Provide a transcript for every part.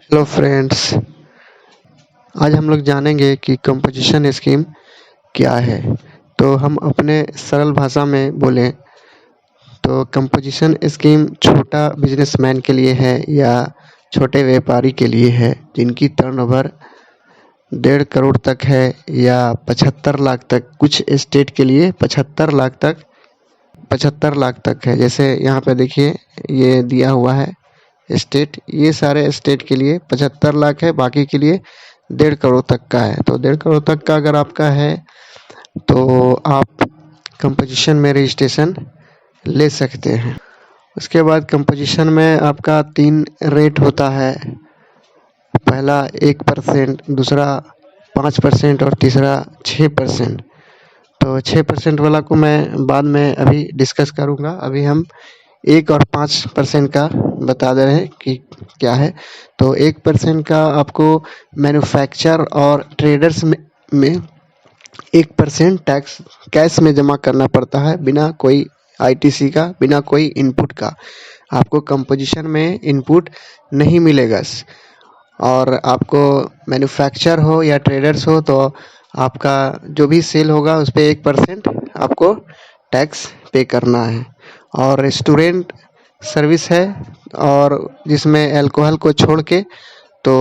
Hello friends. आज हम लोग जानेंगे कि कंपोजिशन स्कीम क्या है। तो हम अपने सरल भाषा में बोलें तो कंपोजिशन स्कीम छोटा बिजनेसमैन के लिए है या छोटे व्यापारी के लिए है जिनकी टर्नओवर 1.5 करोड़ तक है या 75 लाख तक। कुछ स्टेट के लिए 75 लाख तक है। जैसे यहाँ पे देखिए ये दिया हुआ है स्टेट, ये सारे स्टेट के लिए 75 लाख है, बाकी के लिए 1.5 करोड़ तक का है। तो 1.5 करोड़ तक का अगर आपका है तो आप कंपोजिशन में रजिस्ट्रेशन ले सकते हैं। उसके बाद कंपोजिशन में आपका 3 रेट होता है। पहला 1%, दूसरा 5% और तीसरा 6%। तो 6% वाला को मैं बाद में अभी डिस्कस करूँगा। अभी हम 1 और 5% का बता दे रहे हैं कि क्या है। तो 1% का आपको मैन्युफैक्चर और ट्रेडर्स में 1% टैक्स कैश में जमा करना पड़ता है, बिना कोई आईटीसी का, बिना कोई इनपुट का। आपको कंपोजिशन में इनपुट नहीं मिलेगा। और आपको मैन्युफैक्चर हो या ट्रेडर्स हो तो आपका जो भी सेल होगा उस पर 1% आपको टैक्स पे करना है। और रेस्टोरेंट सर्विस है और जिसमें अल्कोहल को छोड़ के तो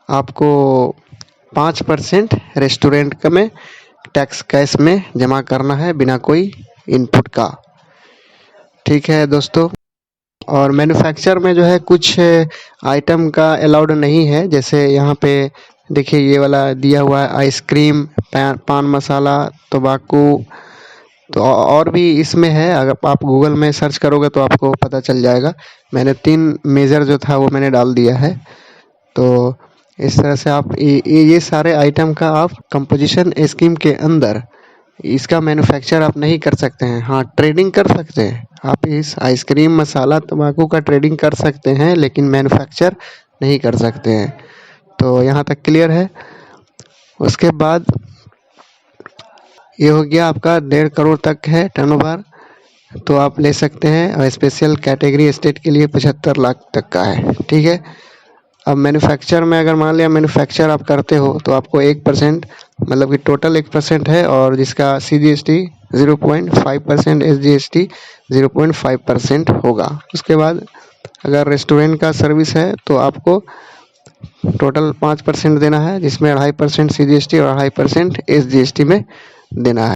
आपको 5% रेस्टोरेंट का में टैक्स कैश में जमा करना है, बिना कोई इनपुट का। ठीक है दोस्तों। और मैन्युफैक्चर में जो है कुछ आइटम का अलाउड नहीं है। जैसे यहाँ पे देखिए ये वाला दिया हुआ है आइसक्रीम, पान मसाला, तंबाकू। तो और भी इसमें है, अगर आप गूगल में सर्च करोगे तो आपको पता चल जाएगा। मैंने 3 मेजर जो था वो मैंने डाल दिया है। तो इस तरह से आप ये सारे आइटम का आप कंपोजिशन स्कीम के अंदर इसका मैन्युफैक्चर आप नहीं कर सकते हैं। हाँ, ट्रेडिंग कर सकते हैं आप। इस आइसक्रीम, मसाला, तंबाकू का ट्रेडिंग कर सकते हैं, लेकिन मैन्युफैक्चर नहीं कर सकते हैं। तो यहाँ तक क्लियर है। उसके बाद ये हो गया आपका 1.5 करोड़ तक है टर्नओवर, तो आप ले सकते हैं। और स्पेशल कैटेगरी स्टेट के लिए 75 लाख तक का है। ठीक है। अब मैन्युफैक्चर में अगर मान लिया मैन्युफैक्चर आप करते हो तो आपको 1%, मतलब कि टोटल 1% है, और जिसका CGST 0.5%, SGST 0.5% होगा। उसके बाद अगर रेस्टोरेंट का सर्विस है तो आपको टोटल 5% देना है, जिसमें 2.5% CGST और 2.5% SGST में देना है।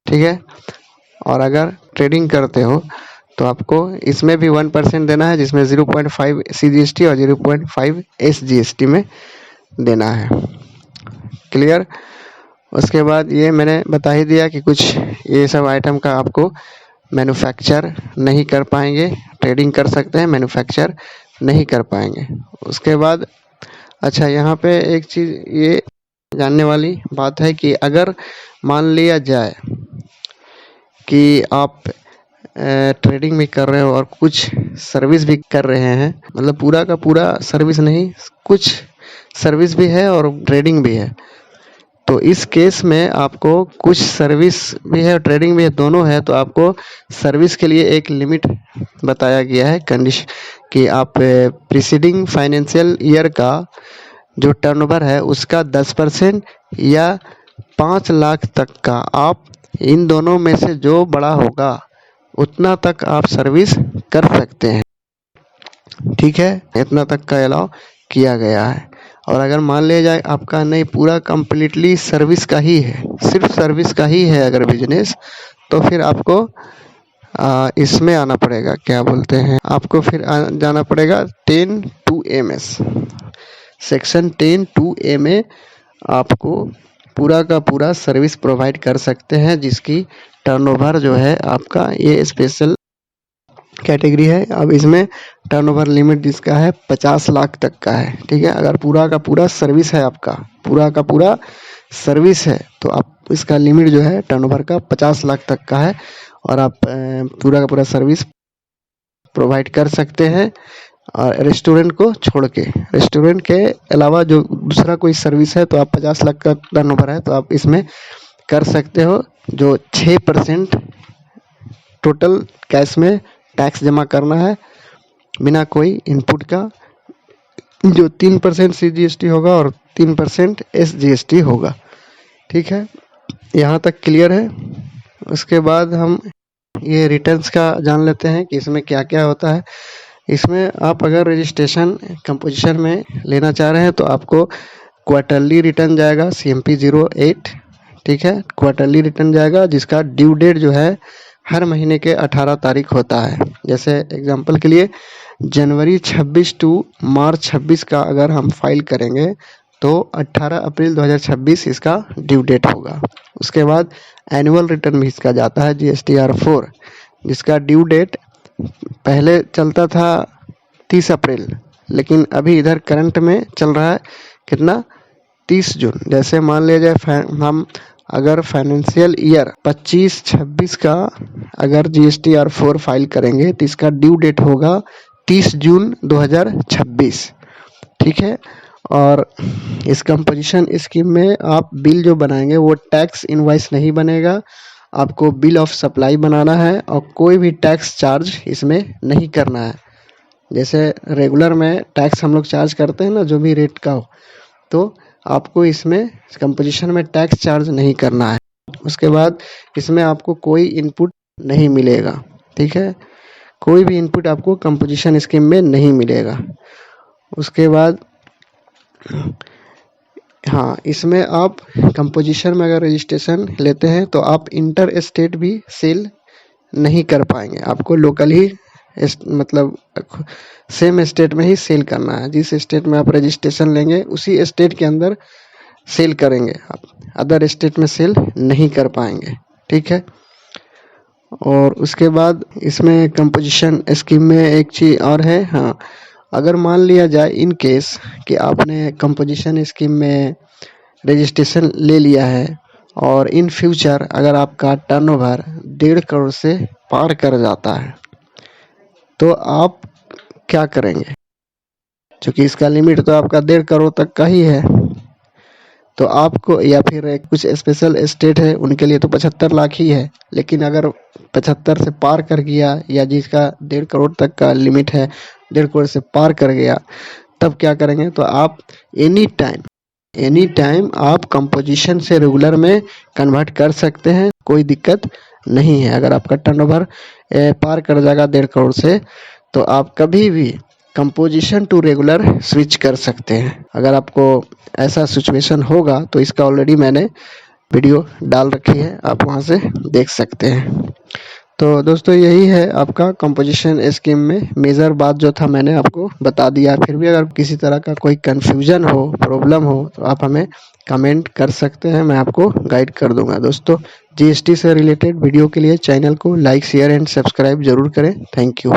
ठीक है। और अगर ट्रेडिंग करते हो तो आपको इसमें भी 1% देना है, जिसमें 0.5 CGST और 0.5 SGST में देना है। क्लियर। उसके बाद ये मैंने बता ही दिया कि कुछ ये सब आइटम का आपको मैन्युफैक्चर नहीं कर पाएंगे। ट्रेडिंग कर सकते हैं, मैन्युफैक्चर नहीं कर पाएंगे। उसके बाद अच्छा, यहाँ पे एक चीज़ ये जानने वाली बात है कि अगर मान लिया जाए कि आप ट्रेडिंग भी कर रहे हो और कुछ सर्विस भी कर रहे हैं, मतलब पूरा का पूरा सर्विस नहीं, कुछ सर्विस भी है और ट्रेडिंग भी है। तो इस केस में आपको कुछ सर्विस भी है और ट्रेडिंग भी है, दोनों है। तो आपको सर्विस के लिए एक लिमिट बताया गया है, कंडीशन, कि आप प्रीसीडिंग फाइनेंशियल ईयर का जो टर्नओवर है उसका 10% या 5 लाख तक का, आप इन दोनों में से जो बड़ा होगा उतना तक आप सर्विस कर सकते हैं। ठीक है, इतना तक का अलाउ किया गया है। और अगर मान लिया जाए आपका नहीं, पूरा कंप्लीटली सर्विस का ही है, सिर्फ सर्विस का ही है अगर बिजनेस, तो फिर आपको इसमें आना पड़ेगा, क्या बोलते हैं, आपको फिर जाना पड़ेगा 10(2)MS, सेक्शन 10(2)A में आपको पूरा का पूरा सर्विस प्रोवाइड कर सकते हैं, जिसकी टर्नओवर जो है आपका, ये स्पेशल कैटेगरी है। अब इसमें टर्नओवर लिमिट जिसका है 50 लाख तक का है। ठीक है। अगर पूरा का पूरा सर्विस है, आपका पूरा का पूरा सर्विस है, तो आप इसका लिमिट जो है टर्नओवर का 50 लाख तक का है, और आप पूरा का पूरा सर्विस प्रोवाइड कर सकते हैं। और रेस्टोरेंट को छोड़ के, रेस्टोरेंट के अलावा जो दूसरा कोई सर्विस है, तो आप 50 लाख का टर्नओवर है तो आप इसमें कर सकते हो। जो 6% टोटल कैश में टैक्स जमा करना है, बिना कोई इनपुट का। जो 3% CGST होगा और 3% SGST होगा। ठीक है, यहाँ तक क्लियर है। उसके बाद हम ये रिटर्न्स का जान लेते हैं कि इसमें क्या क्या होता है। इसमें आप अगर रजिस्ट्रेशन कंपोजिशन में लेना चाह रहे हैं तो आपको क्वार्टरली रिटर्न जाएगा CMP 08। ठीक है, क्वार्टरली रिटर्न जाएगा जिसका ड्यू डेट जो है हर महीने के 18 तारीख होता है। जैसे एग्जांपल के लिए जनवरी 26 टू मार्च 26 का अगर हम फाइल करेंगे तो 18 अप्रैल 2026 इसका ड्यू डेट होगा। उसके बाद एनुअल रिटर्न भी इसका जाता है GSTR 4, जिसका ड्यू डेट पहले चलता था 30 अप्रैल, लेकिन अभी इधर करंट में चल रहा है कितना, 30 जून। जैसे मान लिया जाए हम अगर फाइनेंशियल ईयर 25-26 का अगर GSTR 4 फाइल करेंगे तो इसका ड्यू डेट होगा 30 जून 2026। ठीक है, और इस कंपोजिशन स्कीम में आप बिल जो बनाएंगे वो टैक्स इनवॉइस नहीं बनेगा, आपको बिल ऑफ सप्लाई बनाना है और कोई भी टैक्स चार्ज इसमें नहीं करना है। जैसे रेगुलर में टैक्स हम लोग चार्ज करते हैं ना, जो भी रेट का हो, तो आपको इसमें कंपोजिशन में टैक्स चार्ज नहीं करना है। उसके बाद इसमें आपको कोई इनपुट नहीं मिलेगा। ठीक है, कोई भी इनपुट आपको कंपोजिशन स्कीम में नहीं मिलेगा। उसके बाद हाँ, इसमें आप कंपोजिशन में अगर रजिस्ट्रेशन लेते हैं तो आप इंटर स्टेट भी सेल नहीं कर पाएंगे, आपको लोकल ही मतलब सेम स्टेट में ही सेल करना है। जिस स्टेट में आप रजिस्ट्रेशन लेंगे उसी स्टेट के अंदर सेल करेंगे, आप अदर स्टेट में सेल नहीं कर पाएंगे। ठीक है, और उसके बाद इसमें कंपोजिशन स्कीम में एक चीज़ और है, हाँ, अगर मान लिया जाए इन केस कि आपने कंपोजिशन स्कीम में रजिस्ट्रेशन ले लिया है और इन फ्यूचर अगर आपका टर्नओवर 1.5 करोड़ से पार कर जाता है तो आप क्या करेंगे? क्योंकि इसका लिमिट तो आपका 1.5 करोड़ तक का ही है, तो आपको, या फिर कुछ स्पेशल स्टेट है उनके लिए तो 75 लाख ही है, लेकिन अगर 75 से पार कर गया या जिसका 1.5 करोड़ तक का लिमिट है 1.5 करोड़ से पार कर गया, तब क्या करेंगे? तो आप एनी टाइम आप कंपोजिशन से रेगुलर में कन्वर्ट कर सकते हैं, कोई दिक्कत नहीं है। अगर आपका टर्नओवर पार कर जाएगा 1.5 करोड़ से तो आप कभी भी कंपोजिशन टू रेगुलर स्विच कर सकते हैं। अगर आपको ऐसा सिचुएशन होगा तो इसका ऑलरेडी मैंने वीडियो डाल रखी है, आप वहां से देख सकते हैं। तो दोस्तों यही है आपका कंपोजिशन स्कीम में मेजर बात जो था मैंने आपको बता दिया। फिर भी अगर किसी तरह का कोई कन्फ्यूजन हो, प्रॉब्लम हो तो आप हमें कमेंट कर सकते हैं, मैं आपको गाइड कर दूंगा। दोस्तों GST से रिलेटेड वीडियो के लिए चैनल को लाइक, शेयर एंड सब्सक्राइब जरूर करें। Thank you.